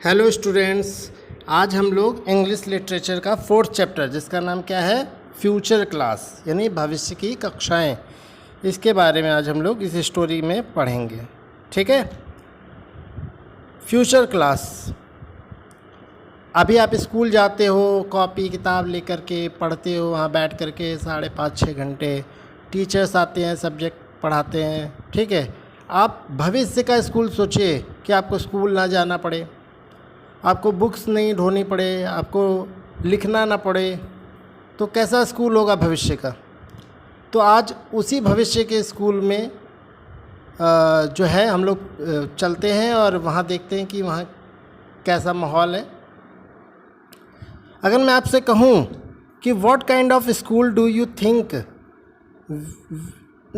Hello students, आज हम लोग इंग्लिश लिटरेचर का 4th चैप्टर जिसका नाम क्या है, फ्यूचर क्लास यानी भविष्य की कक्षाएं, इसके बारे में आज हम लोग इस स्टोरी में पढ़ेंगे। ठीक है। Future class. अभी आप स्कूल जाते हो, कॉपी किताब लेकर के पढ़ते हो, वहाँ बैठ कर के 5.5-6 घंटे टीचर्स आते हैं, सब्जेक्ट पढ़ाते हैं। ठीक है। आप भविष्य का स्कूल सोचिए कि आपको स्कूल ना जाना पड़े, आपको बुक्स नहीं ढोनी पड़े, आपको लिखना ना पड़े, तो कैसा स्कूल होगा भविष्य का। तो आज उसी भविष्य के स्कूल में जो है हम लोग चलते हैं और वहाँ देखते हैं कि वहाँ कैसा माहौल है। अगर मैं आपसे कहूँ कि what kind of school do you think,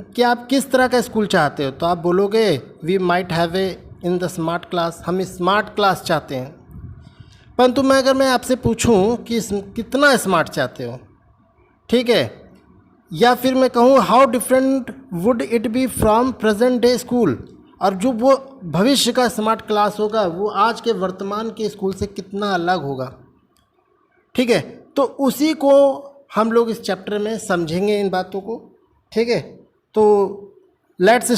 कि आप किस तरह का स्कूल चाहते हो, तो आप बोलोगे we might have a in the smart class, हम स्मार्ट क्लास चाहते हैं। परंतु अगर मैं आपसे पूछूं कि कितना स्मार्ट चाहते हो, ठीक है, या फिर मैं कहूं how different wood it be from present day school, और जो वो भविष्य का स्मार्ट क्लास होगा वो आज के वर्तमान के स्कूल से कितना अलग होगा। ठीक है। तो उसी को हम लोग इस चैप्टर में समझेंगे, इन बातों को। ठीक है। तो let's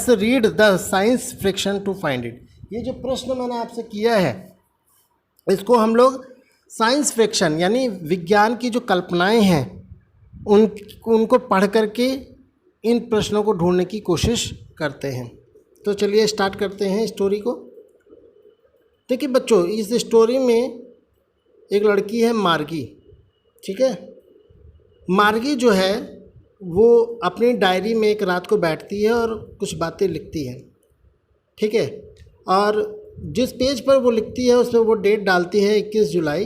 read the science friction to find it. ये जो प्रश्न मैंने आपसे किया है इसको हम लोग साइंस फ्रिक्शन यानी विज्ञान की जो कल्पनाएं हैं उनको पढ़ करके इन प्रश्नों को ढूंढने की कोशिश करते हैं। तो चलिए स्टार्ट करते हैं स्टोरी को। देखिए बच्चों, इस स्टोरी में एक लड़की है मार्गी। ठीक है। मार्गी जो है वो अपनी डायरी में एक रात को बैठती है और कुछ बातें लिखती है। ठीक है। और जिस पेज पर वो लिखती है उस पर वो डेट डालती है 21 जुलाई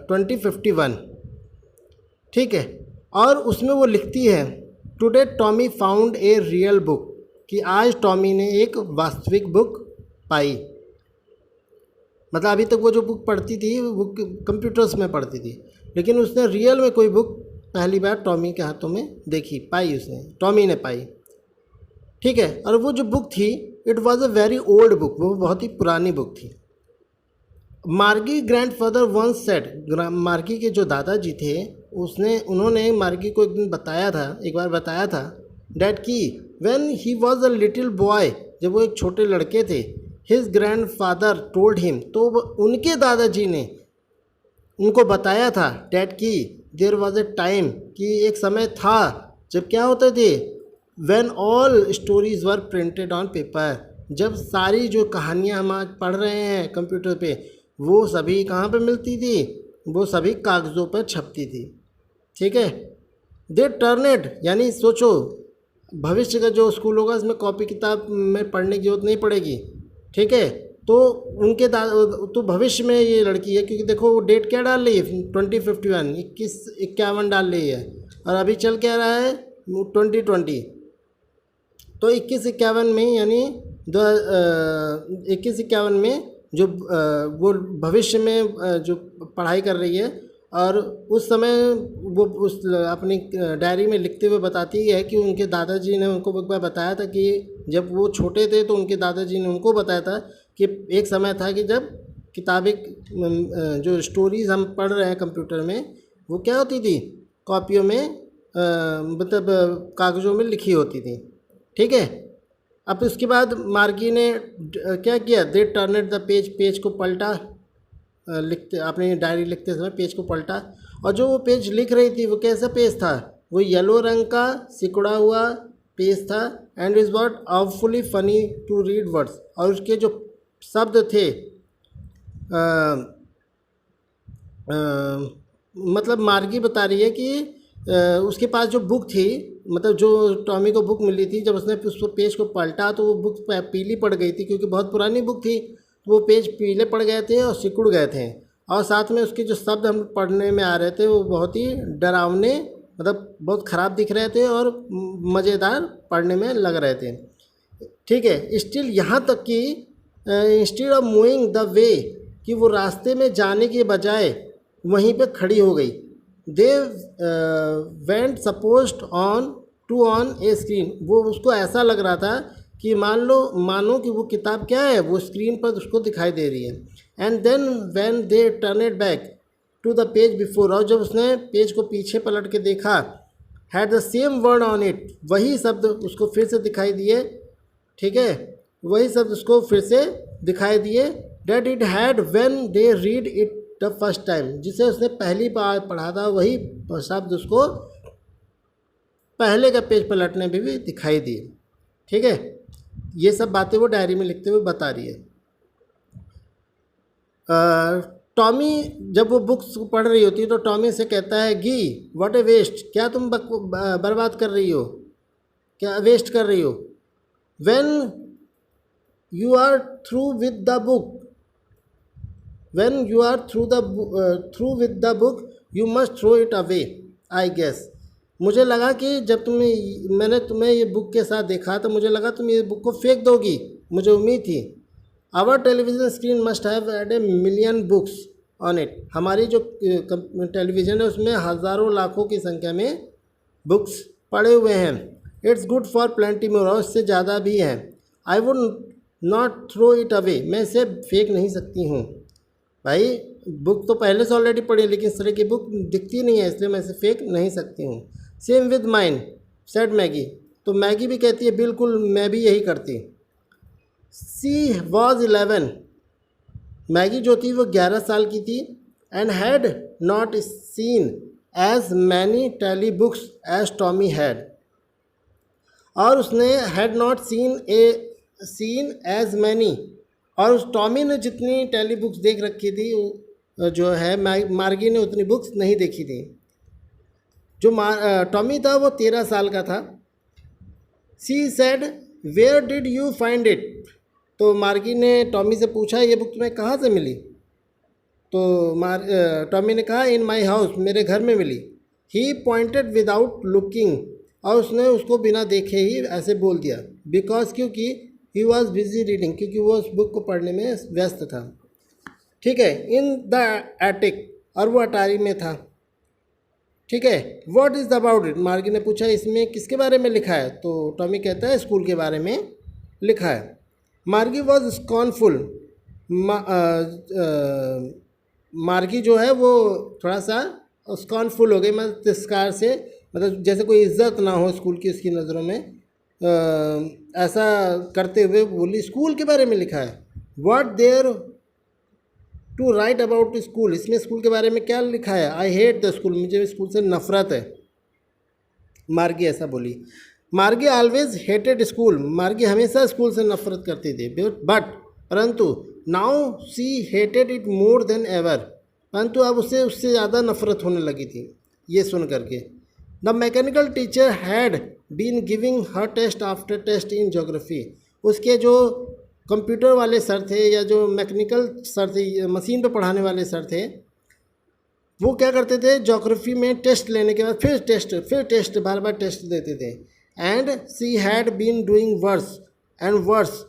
2051। ठीक है। और उसमें वो लिखती है today Tommy found a real book, कि आज टॉमी ने एक वास्तविक बुक पाई। मतलब अभी तक वो जो बुक पढ़ती थी वो कंप्यूटर्स में पढ़ती थी, लेकिन उसने रियल में कोई बुक पहली बार टॉमी के हाथों में देखी, पाई, उसने, टॉमी ने पाई। ठीक है। और वो जो बुक थी it was a very old book, वो बहुत ही पुरानी बुक थी। मार्गी ग्रैंडफादर वंस सेड, मार्गी के जो दादाजी थे उन्होंने मार्गी को एक बार बताया था डैट कि when he was a little boy, जब वो एक छोटे लड़के थे, हिज ग्रैंडफादर टोल्ड हिम, तो उनके दादाजी ने उनको बताया था डैट कि देयर वॉज ए टाइम, कि एक समय था जब क्या होते थे, when all stories were printed on paper, जब सारी जो कहानियाँ हम आज पढ़ रहे हैं कंप्यूटर पे वो सभी कहाँ पे मिलती थी, वो सभी कागज़ों पर छपती थी। ठीक है। दे टर्नेड, यानी सोचो भविष्य का जो स्कूल होगा इसमें कॉपी किताब में पढ़ने की जरूरत नहीं पड़ेगी। ठीक है। तो उनके तो भविष्य में ये लड़की है, क्योंकि देखो वो डेट क्या डाल रही है 2051, 2151 डाल रही है, और अभी चल क्या रहा है 2020। तो 2151 में यानी 2151 में जो वो भविष्य में जो पढ़ाई कर रही है, और उस समय वो उस अपनी डायरी में लिखते हुए बताती है कि उनके दादाजी ने उनको एक बार बताया था कि जब वो छोटे थे तो उनके दादाजी ने उनको बताया था कि एक समय था कि जब किताबें जो स्टोरीज़ हम पढ़ रहे हैं कंप्यूटर में वो क्या होती थी, कॉपियों में मतलब कागज़ों में लिखी होती थी। ठीक है। अब उसके बाद मार्गी ने क्या किया, दे टर्नेड द पेज को पलटा, लिखते अपनी डायरी लिखते समय पेज को पलटा, और जो वो पेज लिख रही थी वो कैसा पेज था, वो येलो रंग का सिकुड़ा हुआ पेज था। And is what awfully funny to read words, और उसके जो शब्द थे मतलब मार्गी बता रही है कि उसके पास जो बुक थी, मतलब जो टॉमी को बुक मिली थी, जब उसने उस पेज को पलटा तो वो बुक पीली पड़ गई थी, क्योंकि बहुत पुरानी बुक थी, तो वो पेज पीले पड़ गए थे और सिकुड़ गए थे, और साथ में उसके जो शब्द हम पढ़ने में आ रहे थे वो बहुत ही डरावने, मतलब बहुत ख़राब दिख रहे थे और मज़ेदार पढ़ने में लग रहे थे। ठीक है। स्टिल यहाँ तक कि instead of moving the way, कि वो रास्ते में जाने के बजाय वहीं पे खड़ी हो गई। They went supposed on to on a screen, वो उसको ऐसा लग रहा था कि मानो कि वो किताब क्या है, वो स्क्रीन पर उसको दिखाई दे रही है। And then when they turn it back to the page before, और जब उसने पेज को पीछे पलट के देखा, had the same word on it, वही शब्द उसको फिर से दिखाई दिए, ठीक है, वही शब्द उसको फिर से दिखाई दिए, that it had when they read it the first time, जिसे उसने पहली बार पढ़ा था वही शब्द उसको पहले का पेज पलटने में भी दिखाई दिए। ठीक है, ये सब बातें वो डायरी में लिखते हुए बता रही है। टॉमी जब वो बुक्स पढ़ रही होती है तो टॉमी से कहता है, गी व्हाट ए वेस्ट, क्या तुम बर्बाद कर रही हो, क्या वेस्ट कर रही हो। When you are through with the book, when you are through with the book you must throw it away I guess. मुझे लगा कि जब मैंने तुम्हें ये बुक के साथ देखा तो मुझे लगा तुम ये बुक को फेंक दोगी, मुझे उम्मीद थी। Our television screen must have had a million books on it, हमारी जो टेलीविज़न है उसमें हज़ारों लाखों की संख्या में बुक्स पड़े हुए हैं। It's good for plenty more, और इससे ज़्यादा भी है। I would not throw it away, मैं इसे फेंक नहीं सकती हूँ। भाई बुक तो पहले से ऑलरेडी पढ़ी है, लेकिन इस तरह की बुक दिखती नहीं है, इसलिए मैं इसे फेंक नहीं सकती हूँ। Same with mine said Maggi, तो मैगी भी कहती है बिल्कुल मैं भी यही करती। सी वॉज 11, मैगी जो थी वो 11 साल की थी। And had not seen as many telebooks as Tommy had, और उसने had not seen as many, और उस टॉमी ने जितनी टेली बुक्स देख रखी थी जो है मार्गी ने उतनी बुक्स नहीं देखी थी। जो टॉमी था वो 13 साल का था। She said where did you find it, तो मार्गी ने टॉमी से पूछा ये बुक तुम्हें कहाँ से मिली। तो टॉमी ने कहा इन माई हाउस, मेरे घर में मिली। ही पॉइंटेड विदाउट लुकिंग, और उसने उसको बिना देखे ही ऐसे बोल दिया, बिकॉज क्योंकि ही वॉज बिजी रीडिंग, क्योंकि वो उस बुक को पढ़ने में व्यस्त था। ठीक है, इन द एटिक, और वो अटारी में था। ठीक है, व्हाट इज़ अबाउट इट, मार्गी ने पूछा इसमें किसके बारे में लिखा है। तो टॉमी कहता है स्कूल के बारे में लिखा है। मार्गी वॉज स्कॉर्नफुल, मार्गी जो है वो थोड़ा सा स्कॉर्नफुल हो गई, मतलब तिरस्कार से, मतलब जैसे कोई इज्जत ना हो स्कूल की उसकी नज़रों में, ऐसा करते हुए बोली स्कूल के बारे में लिखा है। What there to write about school, इसमें स्कूल के बारे में क्या लिखा है। आई हेट द स्कूल, मुझे स्कूल से नफरत है, मार्गी ऐसा बोली। मार्गी ऑलवेज हेटेड स्कूल, मार्गी हमेशा स्कूल से नफरत करती थी। बट परंतु now see hated it more than ever, परंतु अब उससे ज़्यादा नफरत होने लगी थी ये सुन करके। The mechanical teacher had been giving her test after test in geography, उसके जो कंप्यूटर वाले सर थे या जो मैकेनिकल सर थे, मशीन पर पढ़ाने वाले सर थे, वो क्या करते थे ज्योग्राफी में टेस्ट लेने के बाद फिर टेस्ट बार बार टेस्ट देते थे। And she had been doing worse and worse,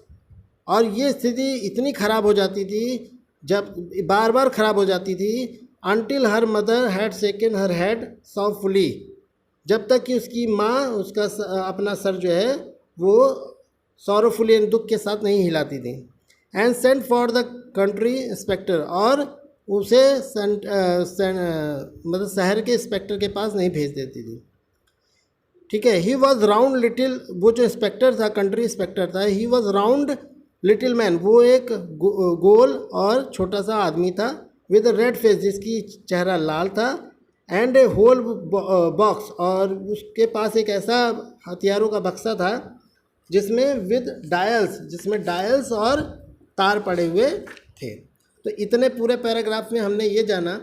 और ये स्थिति इतनी ख़राब हो जाती थी, जब बार बार ख़राब हो जाती थी, until her mother had shaken her head softly, जब तक कि उसकी माँ उसका अपना सर जो है वो सॉरोफुली दुख के साथ नहीं हिलाती थी। And sent for the country inspector, और उसे मतलब शहर के इंस्पेक्टर के पास नहीं भेज देती थी। ठीक है, ही वॉज राउंड लिटिल, वो जो इंस्पेक्टर था, कंट्री इंस्पेक्टर था, he was round little man, वो एक गोल और छोटा सा आदमी था, विद रेड फेस, जिसकी चेहरा लाल था, एंड ए होल बॉक्स, और उसके पास एक ऐसा हथियारों का बक्सा था जिसमें विद डायल्स, जिसमें डायल्स और तार पड़े हुए थे। तो इतने पूरे पैराग्राफ में हमने ये जाना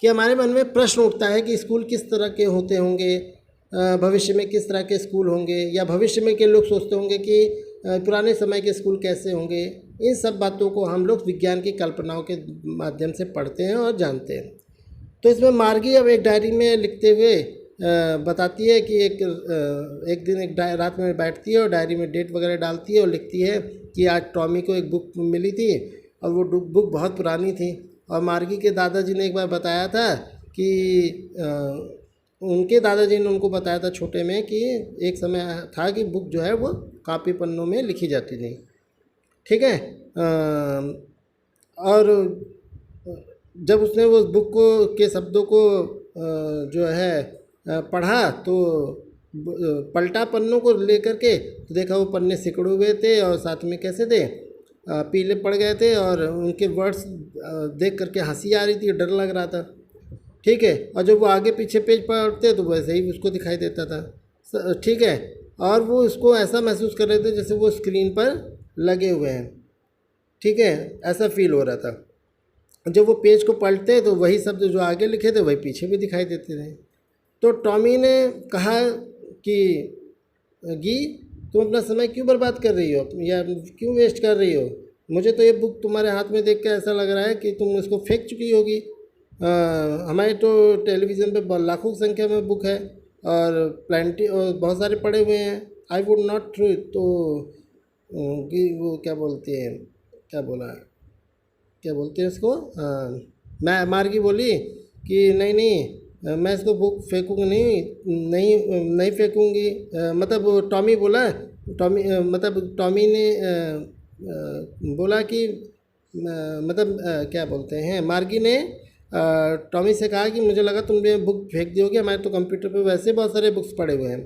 कि हमारे मन में प्रश्न उठता है कि स्कूल किस तरह के होते होंगे, भविष्य में किस तरह के स्कूल होंगे, या भविष्य में के लोग सोचते होंगे कि पुराने समय के स्कूल कैसे होंगे। इन सब बातों को हम लोग विज्ञान की कल्पनाओं के माध्यम से पढ़ते हैं और जानते हैं। तो इसमें मार्गी अब एक डायरी में लिखते हुए बताती है कि एक दिन रात में बैठती है और डायरी में डेट वगैरह डालती है और लिखती है कि आज टॉमी को एक बुक मिली थी और वो बुक बहुत पुरानी थी, और मार्गी के दादाजी ने एक बार बताया था कि उनके दादाजी ने उनको बताया था छोटे में कि एक समय था कि बुक जो है वो कापी पन्नों में लिखी जाती थी। ठीक है। और जब उसने उस बुक को के शब्दों को जो है पढ़ा तो पलटा पन्नों को लेकर के, तो देखा वो पन्ने सिकुड़े हुए थे और साथ में कैसे थे, पीले पड़ गए थे और उनके वर्ड्स देख करके हंसी आ रही थी, डर लग रहा था। ठीक है। और जब वो आगे पीछे पेज पढ़ते तो वैसे ही उसको दिखाई देता था। ठीक है। और वो उसको ऐसा महसूस कर रहे थे जैसे वो स्क्रीन पर लगे हुए हैं। ठीक है, ऐसा फील हो रहा था। जब वो पेज को पलटते तो वही शब्द जो आगे लिखे थे वही पीछे भी दिखाई देते थे। तो टॉमी ने कहा कि गी, तुम अपना समय क्यों बर्बाद कर रही हो या क्यों वेस्ट कर रही हो? मुझे तो ये बुक तुम्हारे हाथ में देख के ऐसा लग रहा है कि तुम इसको फेंक चुकी होगी। हमारे तो टेलीविज़न पे लाखों की संख्या में बुक है और प्लेंटी और बहुत सारे पड़े हुए हैं। आई वुड नॉट थ्रू इट। तो कि वो क्या बोलते हैं, क्या बोलते हैं इसको, मैं मार्गी बोली कि नहीं नहीं मैं इसको बुक फेंकूँगी नहीं फेंकूँगी। मतलब टॉमी बोला, मतलब टॉमी ने बोला कि मतलब क्या बोलते हैं, मार्गी ने टॉमी से कहा कि मुझे लगा तुमने बुक फेंक दी होगी, हमारे तो कंप्यूटर पे वैसे बहुत सारे बुक्स पड़े हुए हैं।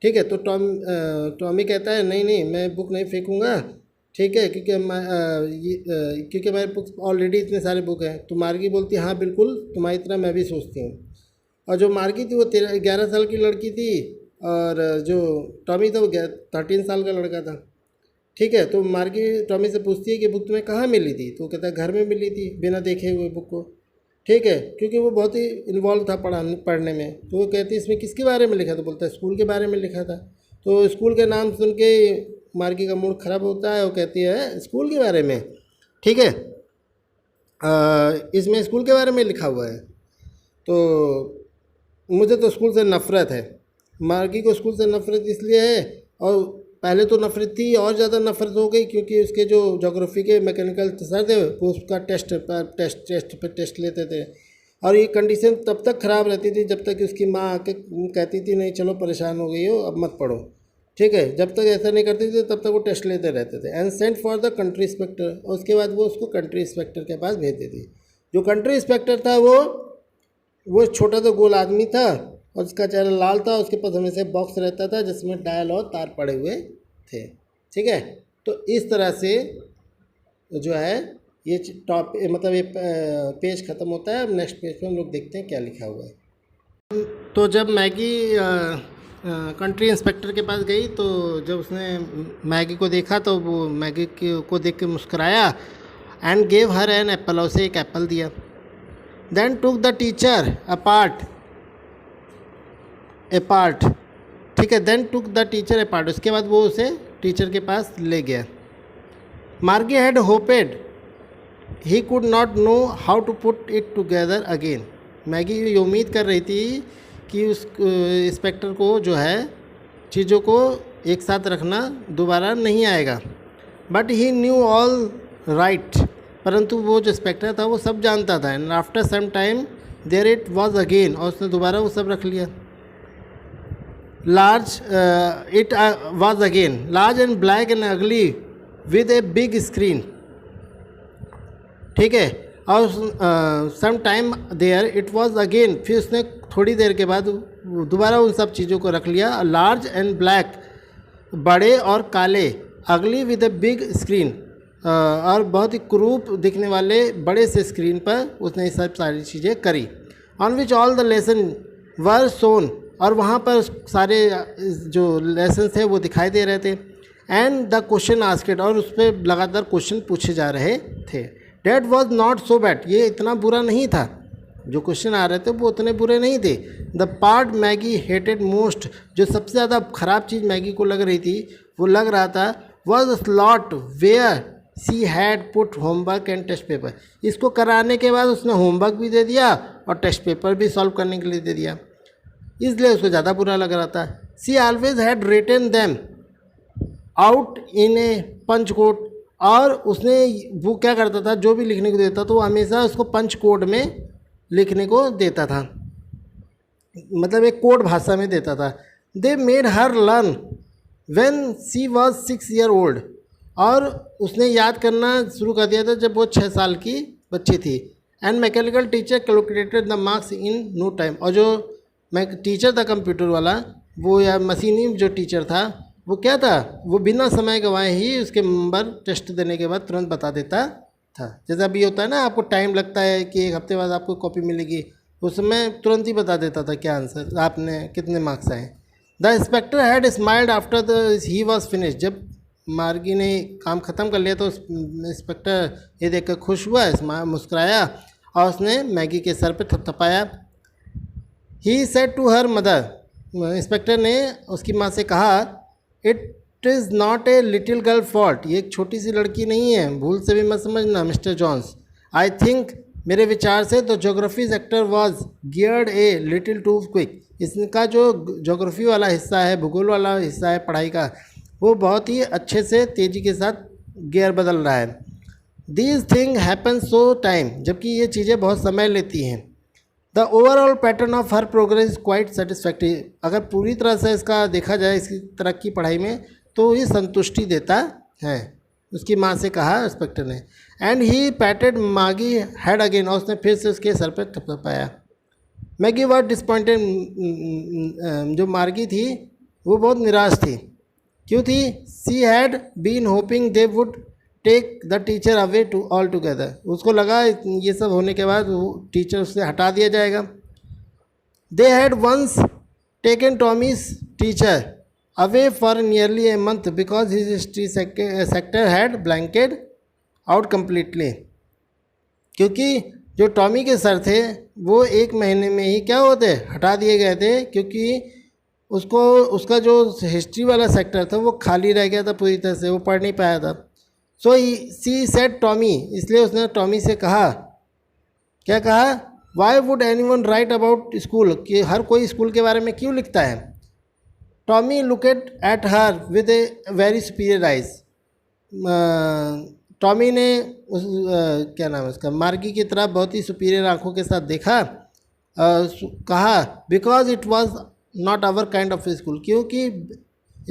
ठीक है। तो टॉमी कहता है नहीं नहीं मैं बुक नहीं फेंकूँगा। ठीक है, क्योंकि मेरे बुक्स ऑलरेडी इतने सारे बुक हैं। तो मार्गी बोलती है हाँ बिल्कुल, तुम्हारी तरह मैं भी सोचती हूँ। और जो मार्गी थी वो 11 साल की लड़की थी और जो टॉमी था वो 13 साल का लड़का था। ठीक है। तो मार्गी टॉमी से पूछती है कि बुक तुम्हें कहाँ मिली थी? तो वो कहता है घर में मिली थी, बिना देखे हुए बुक को। ठीक है, क्योंकि वो बहुत ही इन्वॉल्व था पढ़ने में। तो वो कहती है इसमें किसके बारे में लिखा? तो बोलता है स्कूल के बारे में लिखा था। तो स्कूल के नाम सुन के मार्गी का मूड ख़राब होता है। वो कहती है स्कूल के बारे में? ठीक है, इसमें स्कूल के बारे में लिखा हुआ है तो मुझे तो स्कूल से नफ़रत है। मार्गी को स्कूल से नफ़रत इसलिए है, और पहले तो नफ़रत थी और ज़्यादा नफ़रत हो गई क्योंकि उसके जो ज्योग्राफी के मैकेनिकल सर थे वो उसका टेस्ट लेते थे। और ये कंडीशन तब तक ख़राब रहती थी जब तक कि उसकी माँ आके कहती थी नहीं चलो परेशान हो गई हो अब मत पढ़ो। ठीक है, जब तक ऐसा नहीं करती थी तब तक वो टेस्ट लेते रहते थे। And sent for the country inspector, और उसके बाद वो उसको कंट्री इंस्पेक्टर के पास भेज देती। जो कंट्री इंस्पेक्टर था वो छोटा सा गोल आदमी था और उसका चेहरा लाल था। उसके पास हमेशा बॉक्स रहता था जिसमें डायल और तार पड़े हुए थे। ठीक है, तो इस तरह से जो है ये टॉप मतलब ये पेज ख़त्म होता है। अब नेक्स्ट पेज पे हम लोग देखते हैं क्या लिखा हुआ है। तो जब मैगी कंट्री इंस्पेक्टर के पास गई तो जब उसने मैगी को देखा तो वो मैगी को देख के मुस्कुराया and gave her an apple, और उसे एक एप्पल दिया। Then took the teacher apart. ठीक है, then took the teacher apart, उसके बाद वो उसे टीचर के पास ले गया। Margie had hoped he could not know how to put it together again. Maggie ये उम्मीद कर रही थी कि उस इंस्पेक्टर को जो है चीज़ों को एक साथ रखना दोबारा नहीं आएगा। But he knew all right, परंतु वो जो इंस्पेक्टर था वो सब जानता था। And after some time there it was again, और उसने दोबारा वो सब रख लिया। Large it was again large and black and ugly with a big screen. ठीक है, और some time there it was again, फिर उसने थोड़ी देर के बाद दोबारा उन सब चीज़ों को रख लिया। लार्ज एंड ब्लैक, बड़े और काले, अगली विद ए बिग स्क्रीन, और बहुत ही क्रूप दिखने वाले बड़े से स्क्रीन पर उसने ये सब सारी चीज़ें करी। On which all the lesson were shown, और वहाँ पर सारे जो लेसन थे वो दिखाई दे रहे थे। एंड द क्वेश्चन आस्क्ड, और उस पर लगातार क्वेश्चन पूछे जा रहे थे। That was not so bad, ये इतना बुरा नहीं था, जो क्वेश्चन आ रहे थे वो उतने बुरे नहीं थे। The part Maggi hated most, जो सबसे ज़्यादा ख़राब चीज़ मैगी को लग रही थी वो लग रहा था, was slot where she had put homework and test paper. इसको कराने के बाद उसने होमवर्क भी दे दिया और टेस्ट पेपर भी सॉल्व करने के लिए दे दिया, इसलिए उसको ज़्यादा बुरा लग रहा था। She always had written them out in a punch code, और उसने वो क्या करता था, जो भी लिखने को देता तो वो हमेशा उसको पंच कोड में लिखने को देता था। मतलब एक कोड भाषा में देता था। They made her learn when she was 6 year old, और उसने याद करना शुरू कर दिया था जब वो 6 साल की बच्ची थी। And mechanical teacher calculated the marks in no time, और जो मैं टीचर था कंप्यूटर वाला वो, या मशीनी जो टीचर था वो क्या था, वो बिना समय गंवाए ही उसके नंबर टेस्ट देने के बाद तुरंत बता देता था। जैसा अभी होता है ना, आपको टाइम लगता है कि 1 हफ्ते बाद आपको कॉपी मिलेगी, उस समय तुरंत ही बता देता था क्या आंसर, आपने कितने मार्क्स आए। The inspector had smiled after the he was finish, जब मार्गी ने काम ख़त्म कर लिया तो इंस्पेक्टर ये देखकर खुश हुआ, मुस्कुराया और उसने मैगी के सर पे थपथपाया। He said to her mother, inspector ने उसकी माँ से कहा, it is not a little girl fault, ये एक छोटी सी लड़की नहीं है, भूल से भी मत समझना मिस्टर जॉन्स। आई थिंक, मेरे विचार से तो geography sector was geared a little too quick, इसका जो जोग्राफी वाला हिस्सा है, भूगोल वाला हिस्सा है पढ़ाई का, वो बहुत ही अच्छे से तेज़ी के साथ गियर बदल रहा है। These thing happen so time, जबकि ये चीज़ें बहुत समय लेती हैं। The overall pattern of her progress is quite satisfactory, अगर पूरी तरह से इसका देखा जाए इसकी तरक्की पढ़ाई में तो ये संतुष्टि देता है, उसकी माँ से कहा इंस्पेक्टर ने। एंड ही पैटेड मागी हेड अगेन, और उसने फिर से उसके सर पर थपथपाया। मैगी वॉज डिसपॉइंटेड, जो मार्गी थी वो बहुत निराश थी। क्यों थी? She had been hoping they would take the teacher away to all together, उसको लगा ये सब होने के बाद वो टीचर उससे हटा दिया जाएगा। They had once taken Tommy's teacher away for nearly a month because his history sector had blanked out completely, क्योंकि जो टॉमी के सर थे वो 1 महीने में ही क्या होते, हटा दिए गए थे, क्योंकि उसको उसका जो हिस्ट्री वाला सेक्टर था वो खाली रह गया था पूरी तरह से, वो पढ़ नहीं पाया था। सो सी सेड टॉमी, इसलिए उसने टॉमी से कहा, क्या कहा, why would any one right about school, कि हर कोई स्कूल के बारे में क्यों लिखता है। Tommy looked at her with a very superior eyes, Tommy ने उस क्या नाम है उसका, मार्गी की तरफ बहुत ही सुपीरियर आंखों के साथ देखा, कहा, because it was not our kind of school, क्योंकि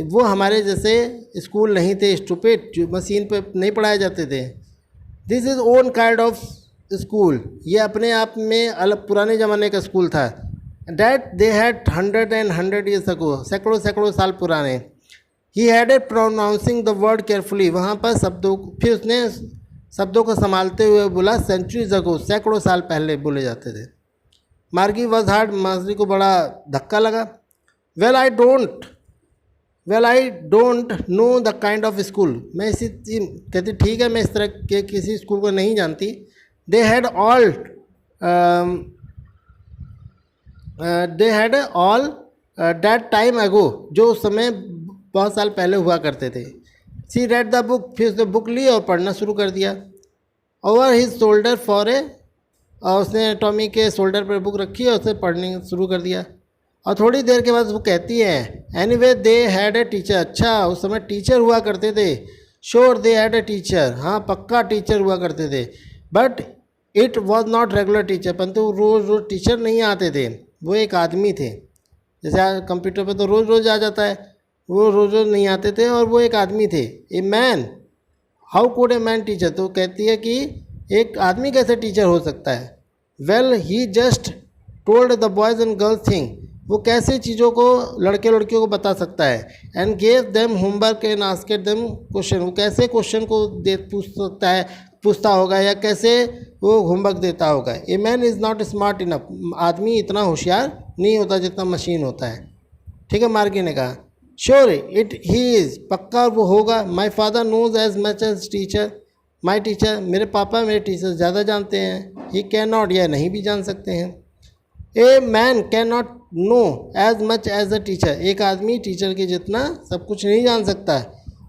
वो हमारे जैसे स्कूल नहीं थे, स्टूपिड, जो मशीन पे नहीं पढ़ाए जाते थे। This is own kind of school, ये अपने आप में अलग पुराने ज़माने का स्कूल था। That they had 100 years ago, सैकड़ों सैकड़ों साल पुराने। He had a pronouncing the word carefully, वहाँ पर शब्दों, फिर उसने शब्दों को संभालते हुए बोला, सेंचुरीज अगो, सैकड़ों साल पहले बोले जाते थे। मार्गी वॉज हार्ड, मार्गी को बड़ा धक्का लगा। Well I don't know the kind of school, मैं इसी कहती ठीक है, मैं इस तरह के किसी स्कूल को नहीं जानती। They had all that time ago, जो उस समय बहुत साल पहले हुआ करते थे। सी रेड द बुक, फिर उसने बुक ली और पढ़ना शुरू कर दिया। Over his shoulder for a, और उसने टॉमी के शोल्डर पर बुक रखी और उसे पढ़ने शुरू कर दिया। और थोड़ी देर के बाद वो कहती है, anyway they had a teacher, अच्छा उस समय टीचर हुआ करते थे। Sure they had a teacher, हाँ पक्का टीचर हुआ करते थे। But it was not regular teacher, परंतु रोज़ रोज़ टीचर नहीं आते थे, वो एक आदमी थे। जैसे कंप्यूटर पर तो रोज़ रोज़ आ जाता है, वो रोज़ रोज़ नहीं आते थे और वो एक आदमी थे। A man, how could a man teacher, तो कहती है कि एक आदमी कैसे टीचर हो सकता है। Well he just told the boys and girls thing, वो कैसे चीज़ों को लड़के लड़कियों को बता सकता है। And gave them homework and asked them question, वो कैसे क्वेश्चन को पूछता होगा या कैसे वो होमवर्क देता होगा। A man is not smart enough, आदमी इतना होशियार नहीं होता जितना मशीन होता है। ठीक है, मार्गी ने कहा। श्योर इट ही इज़, पक्का वो होगा। My father knows as much as teacher, my teacher, मेरे पापा मेरे टीचर ज़्यादा जानते हैं। ही कैन नॉट, या नहीं भी जान सकते हैं। A man can not know as much as a teacher, एक आदमी टीचर के जितना सब कुछ नहीं जान सकता।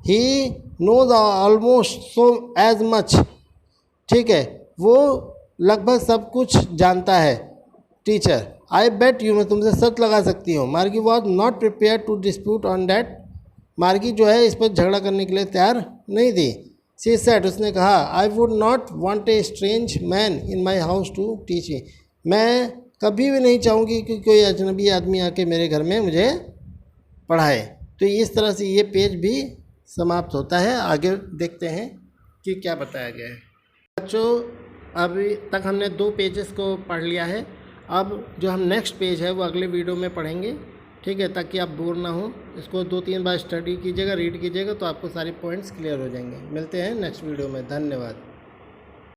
He knows almost so as much, ठीक है, वो लगभग सब कुछ जानता है टीचर। आई बेट यू, मैं तुमसे सच लगा सकती हूँ। Margie was not prepared to dispute on that, Margie जो है इस पर झगड़ा करने के लिए तैयार नहीं थी। सी सेड, उसने कहा, I would not want a strange man in my house to teach me, मैं कभी भी नहीं चाहूँगी कि कोई अजनबी आदमी आके मेरे घर में मुझे पढ़ाए। तो इस तरह से ये पेज भी समाप्त होता है। आगे देखते हैं कि क्या बताया गया है। बच्चों, अभी तक हमने 2 पेजेस को पढ़ लिया है। अब जो हम नेक्स्ट पेज है वो अगले वीडियो में पढ़ेंगे, ठीक है, ताकि आप बोर ना हो। इसको 2-3 बार स्टडी कीजिएगा, रीड कीजिएगा, तो आपको सारे पॉइंट्स क्लियर हो जाएंगे। मिलते हैं नेक्स्ट वीडियो में। धन्यवाद।